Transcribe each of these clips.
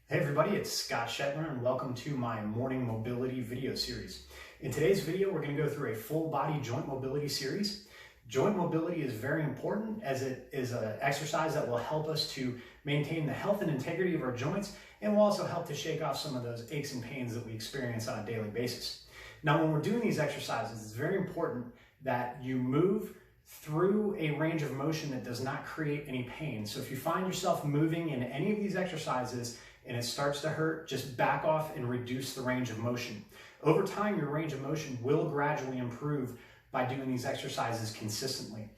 Hey everybody, it's Scott Shetler and welcome to my morning mobility video series. In today's video, we're going to go through a full body joint mobility series. Joint mobility is very important as it is an exercise that will help us to maintain the health and integrity of our joints and will also help to shake off some of those aches and pains that we experience on a daily basis. Now, when we're doing these exercises, it's very important that you move through a range of motion that does not create any pain. So if you find yourself moving in any of these exercises and it starts to hurt, just back off and reduce the range of motion. Over time, your range of motion will gradually improve by doing these exercises consistently.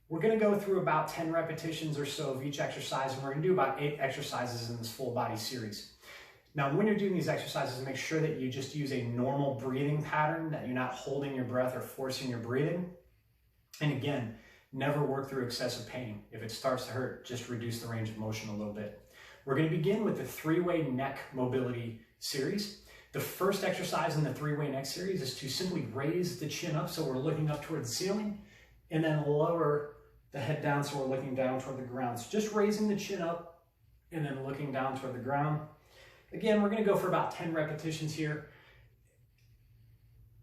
We're going to go through about 10 repetitions or so of each exercise, and we're going to do about 8 exercises in this full body series. Now, when you're doing these exercises, make sure that you just use a normal breathing pattern, that you're not holding your breath or forcing your breathing. And again, never work through excessive pain. If it starts to hurt, just reduce the range of motion a little bit. We're going to begin with the 3-way neck mobility series. The first exercise in the 3-way neck series is to simply raise the chin up so we're looking up toward the ceiling, and then lower the head down so we're looking down toward the ground. So just raising the chin up and then looking down toward the ground. Again, we're going to go for about 10 repetitions here.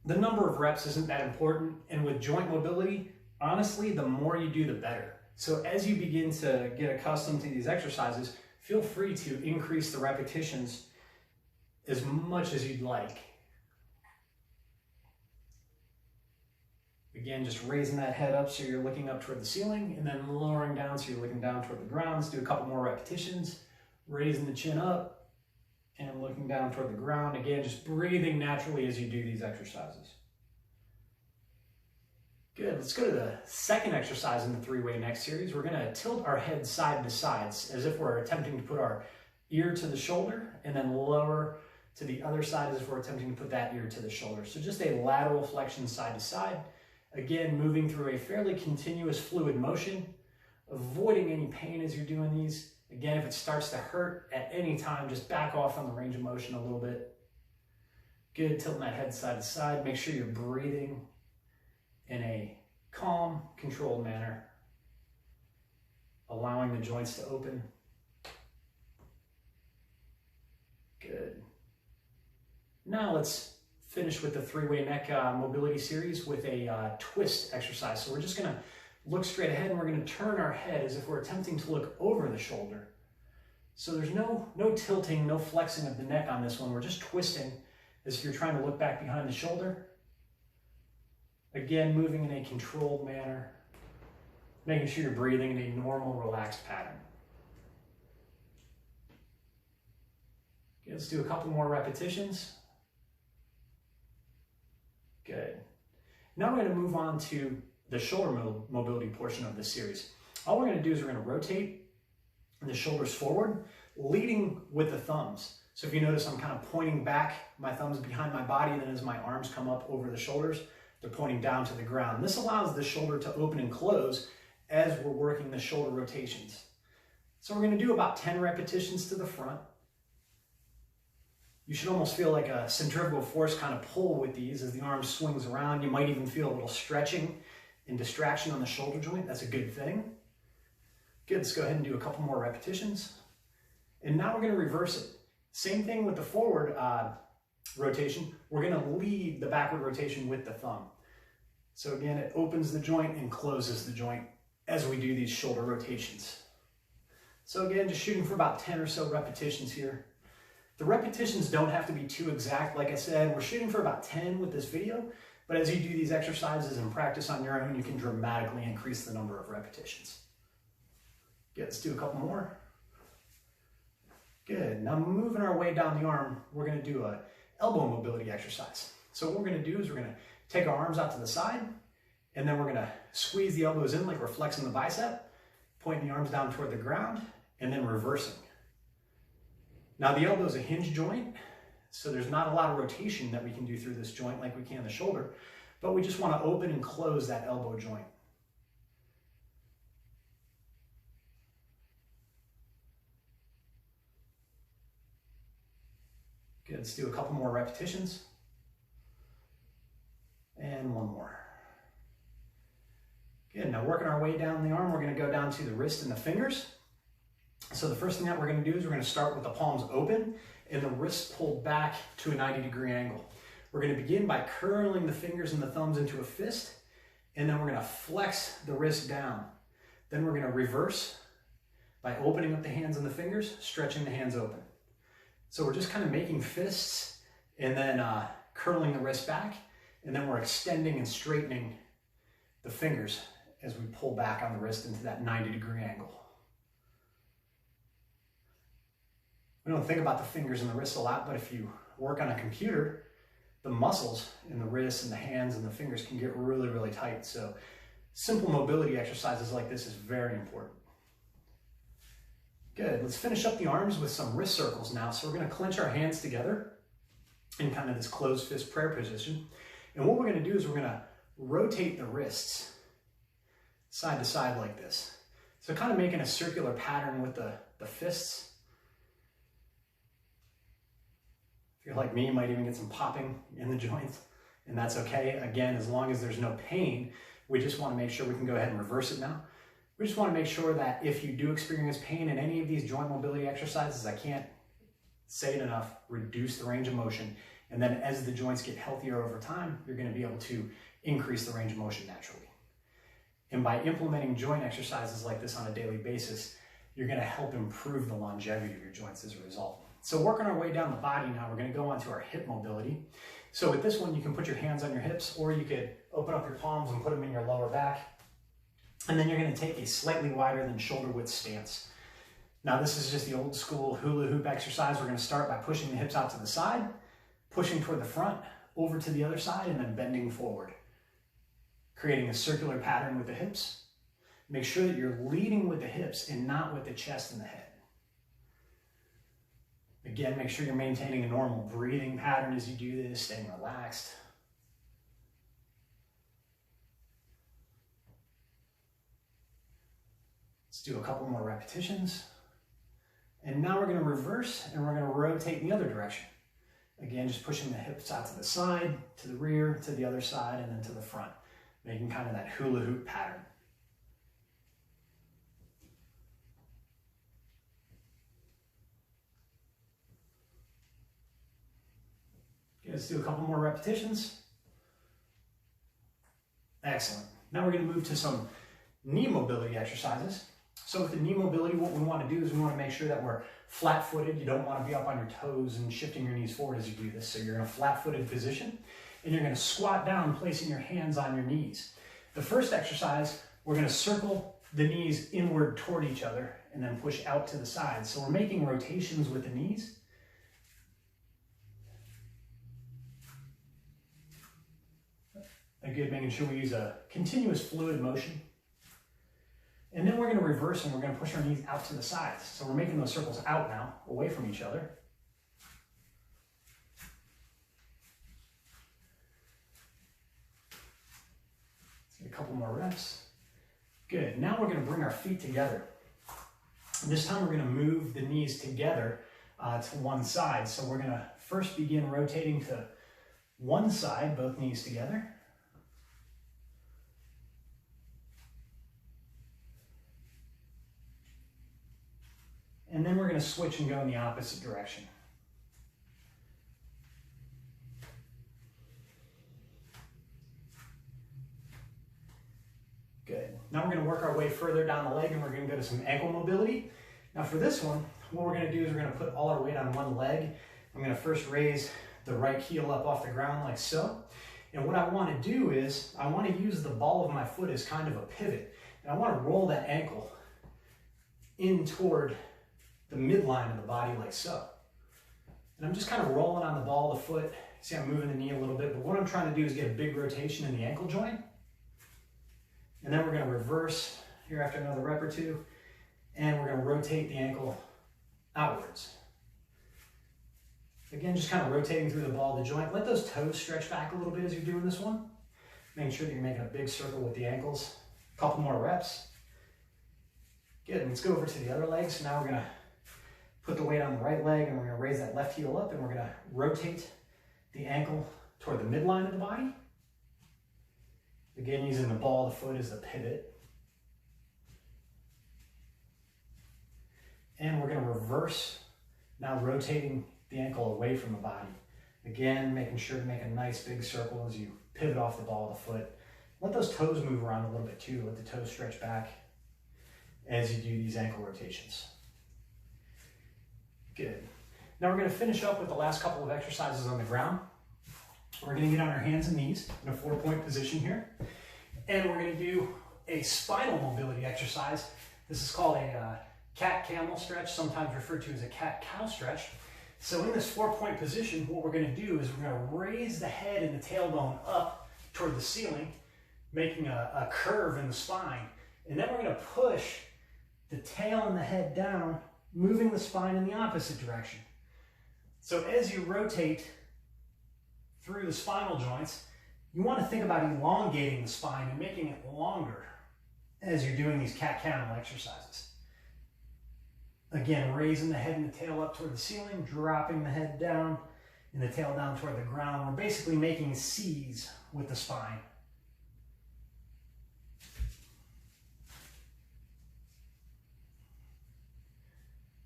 The number of reps isn't that important, and with joint mobility, honestly, the more you do, the better. So as you begin to get accustomed to these exercises, feel free to increase the repetitions as much as you'd like. Again, just raising that head up so you're looking up toward the ceiling, and then lowering down so you're looking down toward the ground. Let's do a couple more repetitions. Raising the chin up and looking down toward the ground. Again, just breathing naturally as you do these exercises. Good, let's go to the second exercise in the 3-way neck series. We're gonna tilt our head side to sides as if we're attempting to put our ear to the shoulder, and then lower to the other side as if we're attempting to put that ear to the shoulder. So just a lateral flexion side to side. Again, moving through a fairly continuous fluid motion, avoiding any pain as you're doing these. Again, if it starts to hurt at any time, just back off on the range of motion a little bit. Good, tilting that head side to side. Make sure you're breathing in a calm, controlled manner, allowing the joints to open. Good. Now let's finish with the 3-way neck mobility series with a twist exercise. So we're just gonna look straight ahead and we're gonna turn our head as if we're attempting to look over the shoulder. So there's no tilting, no flexing of the neck on this one. We're just twisting as if you're trying to look back behind the shoulder. Again, moving in a controlled manner, making sure you're breathing in a normal, relaxed pattern. Okay, let's do a couple more repetitions. Good. Now we're going to move on to the shoulder mobility portion of this series. All we're going to do is we're going to rotate the shoulders forward, leading with the thumbs. So if you notice, I'm kind of pointing back, my thumbs behind my body, and then as my arms come up over the shoulders, they're pointing down to the ground. This allows the shoulder to open and close as we're working the shoulder rotations. So we're going to do about 10 repetitions to the front. You should almost feel like a centrifugal force kind of pull with these as the arm swings around. You might even feel a little stretching and distraction on the shoulder joint. That's a good thing. Good, let's go ahead and do a couple more repetitions. And now we're going to reverse it. Same thing with the forward rotation. We're going to lead the backward rotation with the thumb. So again, it opens the joint and closes the joint as we do these shoulder rotations. So again, just shooting for about 10 or so repetitions here. The repetitions don't have to be too exact. Like I said, we're shooting for about 10 with this video, but as you do these exercises and practice on your own, you can dramatically increase the number of repetitions. Good, let's do a couple more. Good, now moving our way down the arm, we're gonna do a elbow mobility exercise. So what we're going to do is we're going to take our arms out to the side, and then we're going to squeeze the elbows in like we're flexing the bicep, pointing the arms down toward the ground, and then reversing. Now the elbow is a hinge joint, so there's not a lot of rotation that we can do through this joint like we can the shoulder, but we just want to open and close that elbow joint. Good, let's do a couple more repetitions. And one more. Good, now working our way down the arm, we're going to go down to the wrist and the fingers. So the first thing that we're going to do is we're going to start with the palms open and the wrists pulled back to a 90-degree angle. We're going to begin by curling the fingers and the thumbs into a fist, and then we're going to flex the wrist down. Then we're going to reverse by opening up the hands and the fingers, stretching the hands open. So we're just kind of making fists and then curling the wrist back, and then we're extending and straightening the fingers as we pull back on the wrist into that 90-degree angle. We don't think about the fingers and the wrists a lot, but if you work on a computer, the muscles in the wrists and the hands and the fingers can get really, really tight. So simple mobility exercises like this is very important. Good, let's finish up the arms with some wrist circles now. So we're gonna clench our hands together in kind of this closed fist prayer position. And what we're gonna do is we're gonna rotate the wrists side to side like this. So kind of making a circular pattern with the fists. If you're like me, you might even get some popping in the joints, and that's okay. Again, as long as there's no pain, we just want to make sure we can go ahead and reverse it now. We just want to make sure that if you do experience pain in any of these joint mobility exercises, I can't say it enough, reduce the range of motion. And then as the joints get healthier over time, you're going to be able to increase the range of motion naturally. And by implementing joint exercises like this on a daily basis, you're going to help improve the longevity of your joints as a result. So working our way down the body now, we're going to go on to our hip mobility. So with this one, you can put your hands on your hips, or you could open up your palms and put them in your lower back. And then you're going to take a slightly wider than shoulder width stance. Now this is just the old school hula hoop exercise. We're going to start by pushing the hips out to the side, pushing toward the front, over to the other side, and then bending forward. Creating a circular pattern with the hips. Make sure that you're leading with the hips and not with the chest and the head. Again, make sure you're maintaining a normal breathing pattern as you do this, staying relaxed. Let's do a couple more repetitions. And now we're going to reverse and we're going to rotate in the other direction. Again, just pushing the hips out to the side, to the rear, to the other side, and then to the front, making kind of that hula hoop pattern. Okay, let's do a couple more repetitions. Excellent. Now we're going to move to some knee mobility exercises. So with the knee mobility, what we want to do is we want to make sure that we're flat-footed. You don't want to be up on your toes and shifting your knees forward as you do this. So you're in a flat-footed position, and you're going to squat down, placing your hands on your knees. The first exercise, we're going to circle the knees inward toward each other and then push out to the side. So we're making rotations with the knees. Again, making sure we use a continuous fluid motion. And then we're going to reverse and we're going to push our knees out to the sides. So we're making those circles out now, away from each other. Let's get a couple more reps. Good. Now we're going to bring our feet together. This time we're going to move the knees together to one side. So we're going to first begin rotating to one side, both knees together. And then we're going to switch and go in the opposite direction. Good. Now we're going to work our way further down the leg and we're going to go to some ankle mobility. Now for this one, what we're going to do is we're going to put all our weight on one leg. I'm going to first raise the right heel up off the ground like so. And what I want to do is I want to use the ball of my foot as kind of a pivot. And I want to roll that ankle in toward the midline of the body like so. And I'm just kind of rolling on the ball of the foot. See, I'm moving the knee a little bit, but what I'm trying to do is get a big rotation in the ankle joint. And then we're going to reverse here after another rep or two, and we're going to rotate the ankle outwards. Again, just kind of rotating through the ball of the joint. Let those toes stretch back a little bit as you're doing this one. Making sure that you're making a big circle with the ankles. A couple more reps. Good, let's go over to the other leg. So now we're going to put the weight on the right leg and we're going to raise that left heel up and we're going to rotate the ankle toward the midline of the body. Again, using the ball of the foot as the pivot. And we're going to reverse, now rotating the ankle away from the body. Again, making sure to make a nice big circle as you pivot off the ball of the foot. Let those toes move around a little bit too. Let the toes stretch back as you do these ankle rotations. Good. Now we're going to finish up with the last couple of exercises on the ground. We're going to get on our hands and knees in a 4-point position here. And we're going to do a spinal mobility exercise. This is called a cat-camel stretch, sometimes referred to as a cat-cow stretch. So in this 4-point position, what we're going to do is we're going to raise the head and the tailbone up toward the ceiling, making a curve in the spine. And then we're going to push the tail and the head down, moving the spine in the opposite direction. So as you rotate through the spinal joints, you want to think about elongating the spine and making it longer as you're doing these cat-camel exercises. Again, raising the head and the tail up toward the ceiling, dropping the head down and the tail down toward the ground. We're basically making C's with the spine.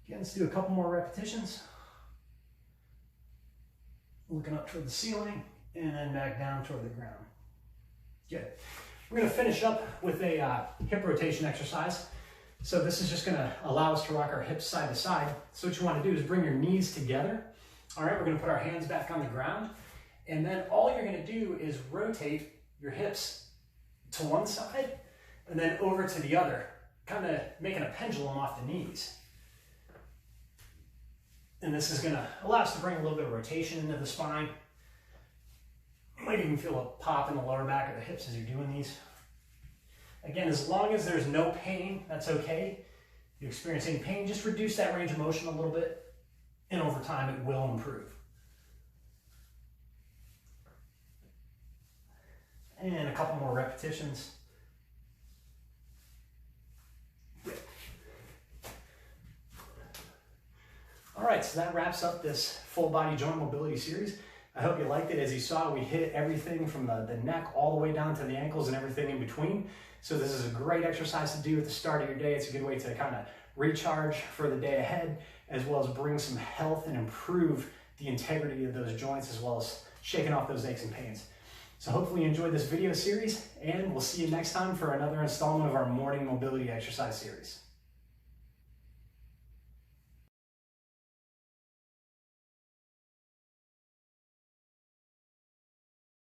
Again, let's do a couple more repetitions. Looking up toward the ceiling and then back down toward the ground. Good. We're going to finish up with a hip rotation exercise. So this is just going to allow us to rock our hips side to side. So what you want to do is bring your knees together. All right, we're going to put our hands back on the ground. And then all you're going to do is rotate your hips to one side and then over to the other, kind of making a pendulum off the knees. And this is going to allow us to bring a little bit of rotation into the spine. You might even feel a pop in the lower back of the hips as you're doing these. Again, as long as there's no pain, that's okay. If you experience any pain, just reduce that range of motion a little bit, and over time it will improve. And a couple more repetitions. Good. All right, so that wraps up this full body joint mobility series. I hope you liked it. As you saw, we hit everything from the neck all the way down to the ankles and everything in between. So this is a great exercise to do at the start of your day. It's a good way to kind of recharge for the day ahead, as well as bring some health and improve the integrity of those joints, as well as shaking off those aches and pains. So hopefully you enjoyed this video series, and we'll see you next time for another installment of our morning mobility exercise series.